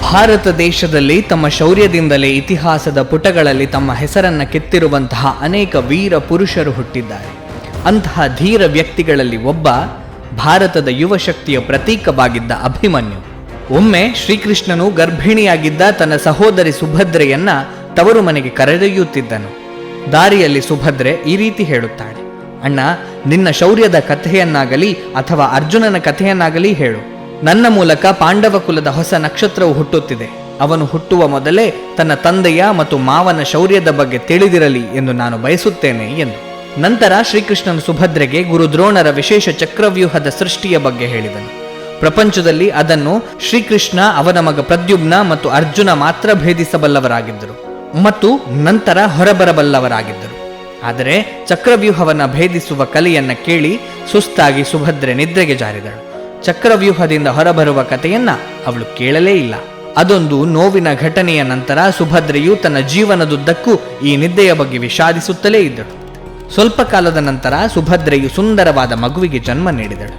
ಭಾರತ ದೇಶದಲ್ಲಿ ತಮ್ಮ ಶೌರ್ಯದಿಂದಲೇ ಇತಿಹಾಸದ ಪುಟಗಳಲ್ಲಿ ತಮ್ಮ ಹೆಸರನ್ನು ಕೆತ್ತಿರುವಂತಹ ಅನೇಕ ವೀರ ಪುರುಷರು ಹುಟ್ಟಿದ್ದಾರೆ. ಅಂತಹ ಧೀರ ವ್ಯಕ್ತಿಗಳಲ್ಲಿ ಒಬ್ಬ ಭಾರತದ ಯುವ ಶಕ್ತಿಯ ಪ್ರತೀಕವಾಗಿದ್ದ ಅಭಿಮನ್ಯು. ಒಮ್ಮೆ ಶ್ರೀಕೃಷ್ಣನು ಗರ್ಭಿಣಿಯಾಗಿದ್ದ ತನ್ನ ಸಹೋದರಿ ಸುಭದ್ರೆಯನ್ನ ತವರು ಮನೆಗೆ ಕರೆದೊಯ್ಯುತ್ತಿದ್ದನು. ದಾರಿಯಲ್ಲಿ ಸುಭದ್ರೆ ಈ ರೀತಿ ಹೇಳುತ್ತಾಳೆ, ಅಣ್ಣ, ನಿನ್ನ ಶೌರ್ಯದ ಕಥೆಯನ್ನಾಗಲಿ ಅಥವಾ ಅರ್ಜುನನ ಕಥೆಯನ್ನಾಗಲಿ ಹೇಳು. ನನ್ನ ಮೂಲಕ ಪಾಂಡವ ಕುಲದ ಹೊಸ ನಕ್ಷತ್ರವು ಹುಟ್ಟುತ್ತಿದೆ. ಅವನು ಹುಟ್ಟುವ ಮೊದಲೇ ತನ್ನ ತಂದೆಯ ಮತ್ತು ಮಾವನ ಶೌರ್ಯದ ಬಗ್ಗೆ ತಿಳಿದಿರಲಿ ಎಂದು ನಾನು ಬಯಸುತ್ತೇನೆ ಎಂದು. ನಂತರ ಶ್ರೀಕೃಷ್ಣನು ಸುಭದ್ರೆಗೆ ಗುರು ದ್ರೋಣರ ವಿಶೇಷ ಚಕ್ರವ್ಯೂಹದ ಸೃಷ್ಟಿಯ ಬಗ್ಗೆ ಹೇಳಿದನು. ಪ್ರಪಂಚದಲ್ಲಿ ಅದನ್ನು ಶ್ರೀಕೃಷ್ಣ, ಅವನ ಮಗ ಪ್ರದ್ಯುಮ್ನ ಮತ್ತು ಅರ್ಜುನ ಮಾತ್ರ ಭೇದಿಸಬಲ್ಲವರಾಗಿದ್ದರು ಮತ್ತು ನಂತರ ಹೊರಬರಬಲ್ಲವರಾಗಿದ್ದರು. ಆದರೆ ಚಕ್ರವ್ಯೂಹವನ್ನು ಭೇದಿಸುವ ಕಲೆಯನ್ನ ಕೇಳಿ ಸುಸ್ತಾಗಿ ಸುಭದ್ರೆ ನಿದ್ರೆಗೆ ಜಾರಿದಳು. ಚಕ್ರವ್ಯೂಹದಿಂದ ಹೊರಬರುವ ಕಥೆಯನ್ನ ಅವಳು ಕೇಳಲೇ ಇಲ್ಲ. ಅದೊಂದು ನೋವಿನ ಘಟನೆಯ ನಂತರ ಸುಭದ್ರೆಯು ತನ್ನ ಜೀವನದುದ್ದಕ್ಕೂ ಈ ನಿದ್ದೆಯ ಬಗ್ಗೆ ವಿಷಾದಿಸುತ್ತಲೇ ಇದ್ದಳು. ಸ್ವಲ್ಪ ಕಾಲದ ನಂತರ ಸುಭದ್ರೆಯು ಸುಂದರವಾದ ಮಗುವಿಗೆ ಜನ್ಮ ನೀಡಿದಳು.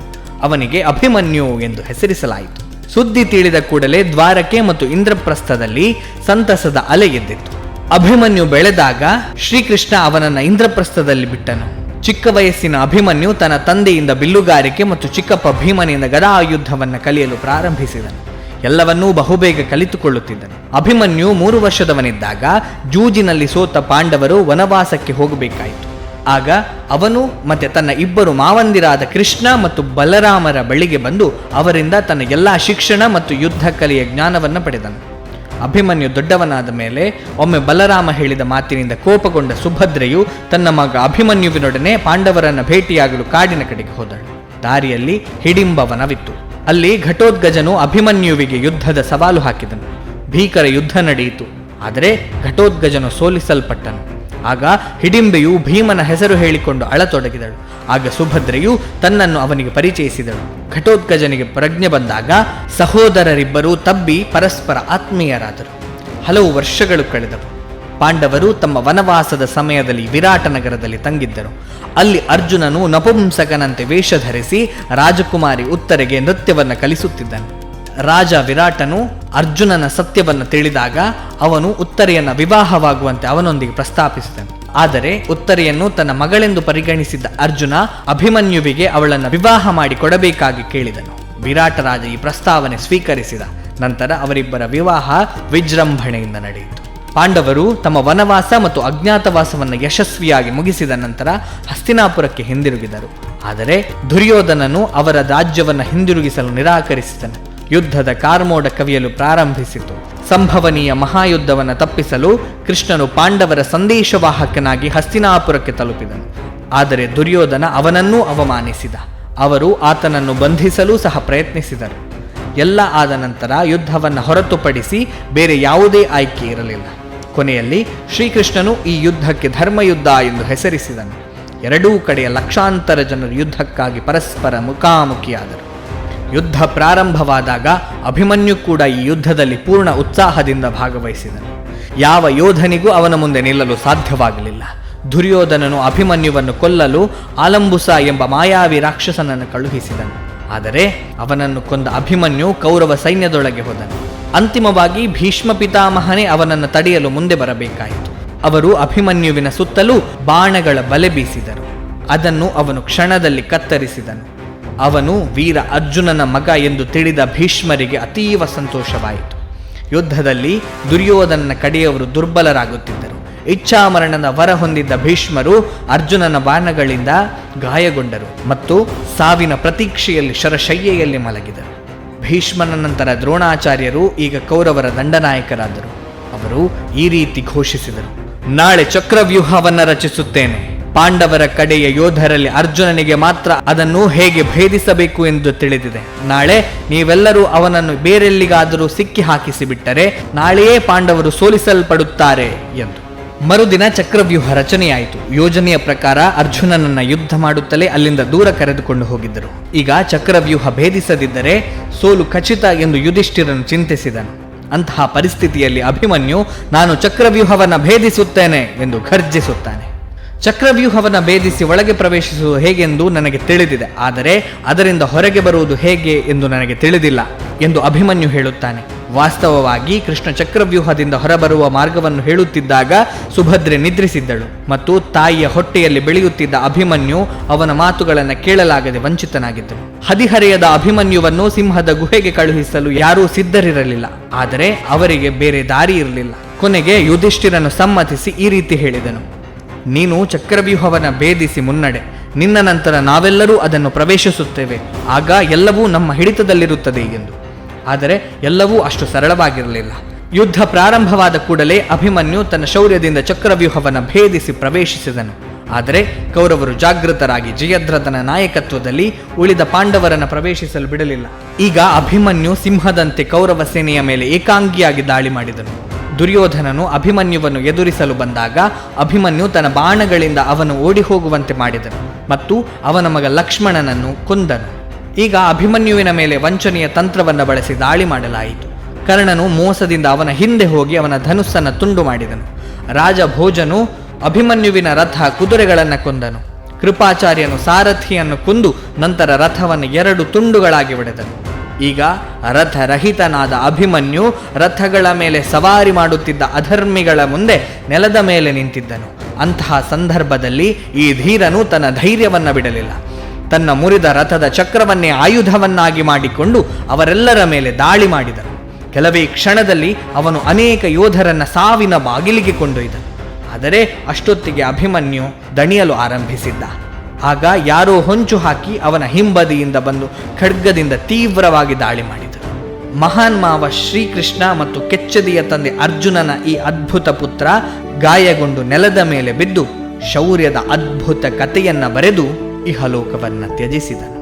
ಅವನಿಗೆ ಅಭಿಮನ್ಯು ಎಂದು ಹೆಸರಿಸಲಾಯಿತು. ಸುದ್ದಿ ತಿಳಿದ ಕೂಡಲೇ ದ್ವಾರಕೆ ಮತ್ತು ಇಂದ್ರಪ್ರಸ್ಥದಲ್ಲಿ ಸಂತಸದ ಅಲೆ ಎದ್ದಿತ್ತು. ಅಭಿಮನ್ಯು ಬೆಳೆದಾಗ ಶ್ರೀಕೃಷ್ಣ ಅವನನ್ನು ಇಂದ್ರಪ್ರಸ್ಥದಲ್ಲಿ ಬಿಟ್ಟನು. ಚಿಕ್ಕ ವಯಸ್ಸಿನ ಅಭಿಮನ್ಯು ತನ್ನ ತಂದೆಯಿಂದ ಬಿಲ್ಲುಗಾರಿಕೆ ಮತ್ತು ಚಿಕ್ಕಪ್ಪ ಭೀಮನಿಂದ ಗದಾಯುದ್ಧವನ್ನು ಕಲಿಯಲು ಪ್ರಾರಂಭಿಸಿದನು. ಎಲ್ಲವನ್ನೂ ಬಹುಬೇಗ ಕಲಿತುಕೊಳ್ಳುತ್ತಿದ್ದನು. ಅಭಿಮನ್ಯು 3 ವರ್ಷದವನಿದ್ದಾಗ ಜೂಜಿನಲ್ಲಿ ಸೋತ ಪಾಂಡವರು ವನವಾಸಕ್ಕೆ ಹೋಗಬೇಕಾಯಿತು. ಆಗ ಅವನು ಮತ್ತೆ ತನ್ನ 2 ಮಾವಂದಿರಾದ ಕೃಷ್ಣ ಮತ್ತು ಬಲರಾಮರ ಬಳಿಗೆ ಬಂದು ಅವರಿಂದ ತನ್ನ ಎಲ್ಲ ಶಿಕ್ಷಣ ಮತ್ತು ಯುದ್ಧ ಕಲೆಯ ಜ್ಞಾನವನ್ನು ಪಡೆದನು. ಅಭಿಮನ್ಯು ದೊಡ್ಡವನಾದ ಮೇಲೆ ಒಮ್ಮೆ ಬಲರಾಮ ಹೇಳಿದ ಮಾತಿನಿಂದ ಕೋಪಗೊಂಡ ಸುಭದ್ರೆಯು ತನ್ನ ಮಗ ಅಭಿಮನ್ಯುವಿನೊಡನೆ ಪಾಂಡವರನ್ನು ಭೇಟಿಯಾಗಲು ಕಾಡಿನ ಕಡೆಗೆ ಹೋದಳು. ದಾರಿಯಲ್ಲಿ ಹಿಡಿಂಬವನವಿತ್ತು. ಅಲ್ಲಿ ಘಟೋತ್ಕಜನು ಅಭಿಮನ್ಯುವಿಗೆ ಯುದ್ಧದ ಸವಾಲು ಹಾಕಿದನು. ಭೀಕರ ಯುದ್ಧ ನಡೆಯಿತು. ಆದರೆ ಘಟೋತ್ಕಜನು ಸೋಲಿಸಲ್ಪಟ್ಟನು. ಆಗ ಹಿಡಿಂಬೆಯು ಭೀಮನ ಹೆಸರು ಹೇಳಿಕೊಂಡು ಅಳತೊಡಗಿದಳು. ಆಗ ಸುಭದ್ರೆಯು ತನ್ನನ್ನು ಅವನಿಗೆ ಪರಿಚಯಿಸಿದಳು. ಘಟೋತ್ಕಜನಿಗೆ ಪ್ರಜ್ಞೆ ಬಂದಾಗ ಸಹೋದರರಿಬ್ಬರೂ ತಬ್ಬಿ ಪರಸ್ಪರ ಆತ್ಮೀಯರಾದರು. ಹಲವು ವರ್ಷಗಳು ಕಳೆದವು. ಪಾಂಡವರು ತಮ್ಮ ವನವಾಸದ ಸಮಯದಲ್ಲಿ ವಿರಾಟ ನಗರದಲ್ಲಿ ತಂಗಿದ್ದರು. ಅಲ್ಲಿ ಅರ್ಜುನನು ನಪುಂಸಕನಂತೆ ವೇಷ ಧರಿಸಿ ರಾಜಕುಮಾರಿ ಉತ್ತರೆಗೆ ನೃತ್ಯವನ್ನು ಕಲಿಸುತ್ತಿದ್ದನು. ರಾಜ ವಿರಾಟನು ಅರ್ಜುನನ ಸತ್ಯವನ್ನು ತಿಳಿದಾಗ ಅವನು ಉತ್ತರೆಯನ್ನು ವಿವಾಹವಾಗುವಂತೆ ಅವನೊಂದಿಗೆ ಪ್ರಸ್ತಾಪಿಸಿದನು. ಆದರೆ ಉತ್ತರೆಯನ್ನು ತನ್ನ ಮಗಳೆಂದು ಪರಿಗಣಿಸಿದ್ದ ಅರ್ಜುನ ಅಭಿಮನ್ಯುವಿಗೆ ಅವಳನ್ನು ವಿವಾಹ ಮಾಡಿ ಕೊಡಬೇಕಾಗಿ ಕೇಳಿದನು. ವಿರಾಟ ರಾಜ ಈ ಪ್ರಸ್ತಾವನೆ ಸ್ವೀಕರಿಸಿದ. ನಂತರ ಅವರಿಬ್ಬರ ವಿವಾಹ ವಿಜೃಂಭಣೆಯಿಂದ ನಡೆಯಿತು. ಪಾಂಡವರು ತಮ್ಮ ವನವಾಸ ಮತ್ತು ಅಜ್ಞಾತವಾಸವನ್ನು ಯಶಸ್ವಿಯಾಗಿ ಮುಗಿಸಿದ ನಂತರ ಹಸ್ತಿನಾಪುರಕ್ಕೆ ಹಿಂದಿರುಗಿದರು. ಆದರೆ ದುರ್ಯೋಧನನು ಅವರ ರಾಜ್ಯವನ್ನು ಹಿಂದಿರುಗಿಸಲು ನಿರಾಕರಿಸಿದನು. ಯುದ್ಧದ ಕಾರ್ಮೋಡ ಕವಿಯಲು ಪ್ರಾರಂಭಿಸಿತು. ಸಂಭವನೀಯ ಮಹಾಯುದ್ಧವನ್ನು ತಪ್ಪಿಸಲು ಕೃಷ್ಣನು ಪಾಂಡವರ ಸಂದೇಶವಾಹಕನಾಗಿ ಹಸ್ತಿನಾಪುರಕ್ಕೆ ತಲುಪಿದನು. ಆದರೆ ದುರ್ಯೋಧನ ಅವನನ್ನೂ ಅವಮಾನಿಸಿದ. ಅವರು ಆತನನ್ನು ಬಂಧಿಸಲು ಸಹ ಪ್ರಯತ್ನಿಸಿದರು. ಎಲ್ಲ ಆದ ನಂತರ ಯುದ್ಧವನ್ನು ಹೊರತುಪಡಿಸಿ ಬೇರೆ ಯಾವುದೇ ಆಯ್ಕೆ ಇರಲಿಲ್ಲ. ಕೊನೆಯಲ್ಲಿ ಶ್ರೀಕೃಷ್ಣನು ಈ ಯುದ್ಧಕ್ಕೆ ಧರ್ಮಯುದ್ಧ ಎಂದು ಹೆಸರಿಸಿದನು. ಎರಡೂ ಕಡೆಯ ಲಕ್ಷಾಂತರ ಜನರು ಯುದ್ಧಕ್ಕಾಗಿ ಪರಸ್ಪರ ಮುಖಾಮುಖಿಯಾದರು. ಯುದ್ಧ ಪ್ರಾರಂಭವಾದಾಗ ಅಭಿಮನ್ಯು ಕೂಡ ಈ ಯುದ್ಧದಲ್ಲಿ ಪೂರ್ಣ ಉತ್ಸಾಹದಿಂದ ಭಾಗವಹಿಸಿದನು. ಯಾವ ಯೋಧನಿಗೂ ಅವನ ಮುಂದೆ ನಿಲ್ಲಲು ಸಾಧ್ಯವಾಗಲಿಲ್ಲ. ದುರ್ಯೋಧನನು ಅಭಿಮನ್ಯುವನ್ನು ಕೊಲ್ಲಲು ಆಲಂಬುಸ ಎಂಬ ಮಾಯಾವಿ ರಾಕ್ಷಸನನ್ನು ಕಳುಹಿಸಿದನು. ಆದರೆ ಅವನನ್ನು ಕೊಂದ ಅಭಿಮನ್ಯು ಕೌರವ ಸೈನ್ಯದೊಳಗೆ ಹೋದನು. ಅಂತಿಮವಾಗಿ ಭೀಷ್ಮ ಪಿತಾಮಹನೇ ಅವನನ್ನು ತಡೆಯಲು ಮುಂದೆ ಬರಬೇಕಾಯಿತು. ಅವರು ಅಭಿಮನ್ಯುವಿನ ಸುತ್ತಲೂ ಬಾಣಗಳ ಬಲೆ ಬೀಸಿದರು. ಅದನ್ನು ಅವನು ಕ್ಷಣದಲ್ಲಿ ಕತ್ತರಿಸಿದನು. ಅವನು ವೀರ ಅರ್ಜುನನ ಮಗ ಎಂದು ತಿಳಿದ ಭೀಷ್ಮರಿಗೆ ಅತೀವ ಸಂತೋಷವಾಯಿತು. ಯುದ್ಧದಲ್ಲಿ ದುರ್ಯೋಧನನ ಕಡೆಯವರು ದುರ್ಬಲರಾಗುತ್ತಿದ್ದರು. ಇಚ್ಛಾಮರಣದ ವರ ಹೊಂದಿದ್ದ ಭೀಷ್ಮರು ಅರ್ಜುನನ ಬಾಣಗಳಿಂದ ಗಾಯಗೊಂಡರು ಮತ್ತು ಸಾವಿನ ಪ್ರತೀಕ್ಷೆಯಲ್ಲಿ ಶರಶಯ್ಯೆಯಲ್ಲಿ ಮಲಗಿದರು. ಭೀಷ್ಮನ ನಂತರ ದ್ರೋಣಾಚಾರ್ಯರು ಈಗ ಕೌರವರ ದಂಡನಾಯಕರಾದರು. ಅವರು ಈ ರೀತಿ ಘೋಷಿಸಿದರು: ನಾಳೆ ಚಕ್ರವ್ಯೂಹವನ್ನು ರಚಿಸುತ್ತೇನೆ. ಪಾಂಡವರ ಕಡೆಯ ಯೋಧರಲ್ಲಿ ಅರ್ಜುನನಿಗೆ ಮಾತ್ರ ಅದನ್ನು ಹೇಗೆ ಭೇದಿಸಬೇಕು ಎಂದು ತಿಳಿದಿದೆ. ನಾಳೆ ನೀವೆಲ್ಲರೂ ಅವನನ್ನು ಬೇರೆಲ್ಲಿಗಾದರೂ ಸಿಕ್ಕಿ ಹಾಕಿಸಿಬಿಟ್ಟರೆ ನಾಳೆಯೇ ಪಾಂಡವರು ಸೋಲಿಸಲ್ಪಡುತ್ತಾರೆ ಎಂದು. ಮರುದಿನ ಚಕ್ರವ್ಯೂಹ ರಚನೆಯಾಯಿತು. ಯೋಜನೆಯ ಪ್ರಕಾರ ಅರ್ಜುನನನ್ನ ಯುದ್ಧ ಮಾಡುತ್ತಲೇ ಅಲ್ಲಿಂದ ದೂರ ಕರೆದುಕೊಂಡು ಹೋಗಿದ್ದರು. ಈಗ ಚಕ್ರವ್ಯೂಹ ಭೇದಿಸದಿದ್ದರೆ ಸೋಲು ಖಚಿತ ಎಂದು ಯುಧಿಷ್ಠಿರನು ಚಿಂತಿಸಿದನು. ಅಂತಹ ಪರಿಸ್ಥಿತಿಯಲ್ಲಿ ಅಭಿಮನ್ಯು ನಾನು ಚಕ್ರವ್ಯೂಹವನ್ನು ಭೇದಿಸುತ್ತೇನೆ ಎಂದು ಘರ್ಜಿಸುತ್ತಾನೆ. ಚಕ್ರವ್ಯೂಹವನ್ನು ಭೇದಿಸಿ ಒಳಗೆ ಪ್ರವೇಶಿಸುವುದು ಹೇಗೆಂದು ನನಗೆ ತಿಳಿದಿದೆ, ಆದರೆ ಅದರಿಂದ ಹೊರಗೆ ಬರುವುದು ಹೇಗೆ ಎಂದು ನನಗೆ ತಿಳಿದಿಲ್ಲ ಎಂದು ಅಭಿಮನ್ಯು ಹೇಳುತ್ತಾನೆ. ವಾಸ್ತವವಾಗಿ ಕೃಷ್ಣ ಚಕ್ರವ್ಯೂಹದಿಂದ ಹೊರಬರುವ ಮಾರ್ಗವನ್ನು ಹೇಳುತ್ತಿದ್ದಾಗ ಸುಭದ್ರೆ ನಿದ್ರಿಸಿದ್ದಳು ಮತ್ತು ತಾಯಿಯ ಹೊಟ್ಟೆಯಲ್ಲಿ ಬೆಳೆಯುತ್ತಿದ್ದ ಅಭಿಮನ್ಯು ಅವನ ಮಾತುಗಳನ್ನು ಕೇಳಲಾಗದೆ ವಂಚಿತನಾಗಿದ್ದನು. ಹದಿಹರೆಯದ ಅಭಿಮನ್ಯುವನ್ನು ಸಿಂಹದ ಗುಹೆಗೆ ಕಳುಹಿಸಲು ಯಾರೂ ಸಿದ್ಧರಿರಲಿಲ್ಲ. ಆದರೆ ಅವರಿಗೆ ಬೇರೆ ದಾರಿ ಇರಲಿಲ್ಲ. ಕೊನೆಗೆ ಯುಧಿಷ್ಠಿರನು ಸಮ್ಮತಿಸಿ ಈ ರೀತಿ ಹೇಳಿದನು: ನೀನು ಚಕ್ರವ್ಯೂಹವನ್ನು ಭೇದಿಸಿ ಮುನ್ನಡೆ. ನಿನ್ನ ನಂತರ ನಾವೆಲ್ಲರೂ ಅದನ್ನು ಪ್ರವೇಶಿಸುತ್ತೇವೆ. ಆಗ ಎಲ್ಲವೂ ನಮ್ಮ ಹಿಡಿತದಲ್ಲಿರುತ್ತದೆ ಎಂದು. ಆದರೆ ಎಲ್ಲವೂ ಅಷ್ಟು ಸರಳವಾಗಿರಲಿಲ್ಲ. ಯುದ್ಧ ಪ್ರಾರಂಭವಾದ ಕೂಡಲೇ ಅಭಿಮನ್ಯು ತನ್ನ ಶೌರ್ಯದಿಂದ ಚಕ್ರವ್ಯೂಹವನ್ನು ಭೇದಿಸಿ ಪ್ರವೇಶಿಸಿದನು. ಆದರೆ ಕೌರವರು ಜಾಗೃತರಾಗಿ ಜಯದ್ರಥನ ನಾಯಕತ್ವದಲ್ಲಿ ಉಳಿದ ಪಾಂಡವರನ್ನು ಪ್ರವೇಶಿಸಲು ಬಿಡಲಿಲ್ಲ. ಈಗ ಅಭಿಮನ್ಯು ಸಿಂಹದಂತೆ ಕೌರವ ಸೇನೆಯ ಮೇಲೆ ಏಕಾಂಗಿಯಾಗಿ ದಾಳಿ ಮಾಡಿದನು. ದುರ್ಯೋಧನನು ಅಭಿಮನ್ಯುವನ್ನು ಎದುರಿಸಲು ಬಂದಾಗ ಅಭಿಮನ್ಯು ತನ್ನ ಬಾಣಗಳಿಂದ ಅವನು ಓಡಿ ಹೋಗುವಂತೆ ಮಾಡಿದನು ಮತ್ತು ಅವನ ಮಗ ಲಕ್ಷ್ಮಣನನ್ನು ಕೊಂದನು. ಈಗ ಅಭಿಮನ್ಯುವಿನ ಮೇಲೆ ವಂಚನೆಯ ತಂತ್ರವನ್ನು ಬಳಸಿ ದಾಳಿ ಮಾಡಲಾಯಿತು. ಕರ್ಣನು ಮೋಸದಿಂದ ಅವನ ಹಿಂದೆ ಹೋಗಿ ಅವನ ಧನುಸ್ಸನ್ನು ತುಂಡು ಮಾಡಿದನು. ರಾಜ ಭೋಜನು ಅಭಿಮನ್ಯುವಿನ ರಥ ಕುದುರೆಗಳನ್ನು ಕೊಂದನು. ಕೃಪಾಚಾರ್ಯನು ಸಾರಥಿಯನ್ನು ಕೊಂದು ನಂತರ ರಥವನ್ನು 2 ತುಂಡುಗಳಾಗಿ ಒಡೆದನು. ಈಗ ರಥರಹಿತನಾದ ಅಭಿಮನ್ಯು ರಥಗಳ ಮೇಲೆ ಸವಾರಿ ಮಾಡುತ್ತಿದ್ದ ಅಧರ್ಮಿಗಳ ಮುಂದೆ ನೆಲದ ಮೇಲೆ ನಿಂತಿದ್ದನು. ಅಂತಹ ಸಂದರ್ಭದಲ್ಲಿ ಈ ಧೀರನು ತನ್ನ ಧೈರ್ಯವನ್ನು ಬಿಡಲಿಲ್ಲ. ತನ್ನ ಮುರಿದ ರಥದ ಚಕ್ರವನ್ನೇ ಆಯುಧವನ್ನಾಗಿ ಮಾಡಿಕೊಂಡು ಅವರೆಲ್ಲರ ಮೇಲೆ ದಾಳಿ ಮಾಡಿದನು. ಕೆಲವೇ ಕ್ಷಣದಲ್ಲಿ ಅವನು ಅನೇಕ ಯೋಧರನ್ನ ಸಾವಿನ ಬಾಗಿಲಿಗೆ ಕೊಂಡೊಯ್ದನು. ಆದರೆ ಅಷ್ಟೊತ್ತಿಗೆ ಅಭಿಮನ್ಯು ದಣಿಯಲು ಆರಂಭಿಸಿದ್ದ. ಆಗ ಯಾರೋ ಹೊಂಚು ಹಾಕಿ ಅವನ ಹಿಂಬದಿಯಿಂದ ಬಂದು ಖಡ್ಗದಿಂದ ತೀವ್ರವಾಗಿ ದಾಳಿ ಮಾಡಿದರು. ಮಹಾನ್ ಮಾವ ಶ್ರೀಕೃಷ್ಣ ಮತ್ತು ಕೆಚ್ಚದಿಯ ತಂದೆ ಅರ್ಜುನನ ಈ ಅದ್ಭುತ ಪುತ್ರ ಗಾಯಗೊಂಡು ನೆಲದ ಮೇಲೆ ಬಿದ್ದು ಶೌರ್ಯದ ಅದ್ಭುತ ಕಥೆಯನ್ನ ಬರೆದು ಇಹಲೋಕವನ್ನ ತ್ಯಜಿಸಿದನು.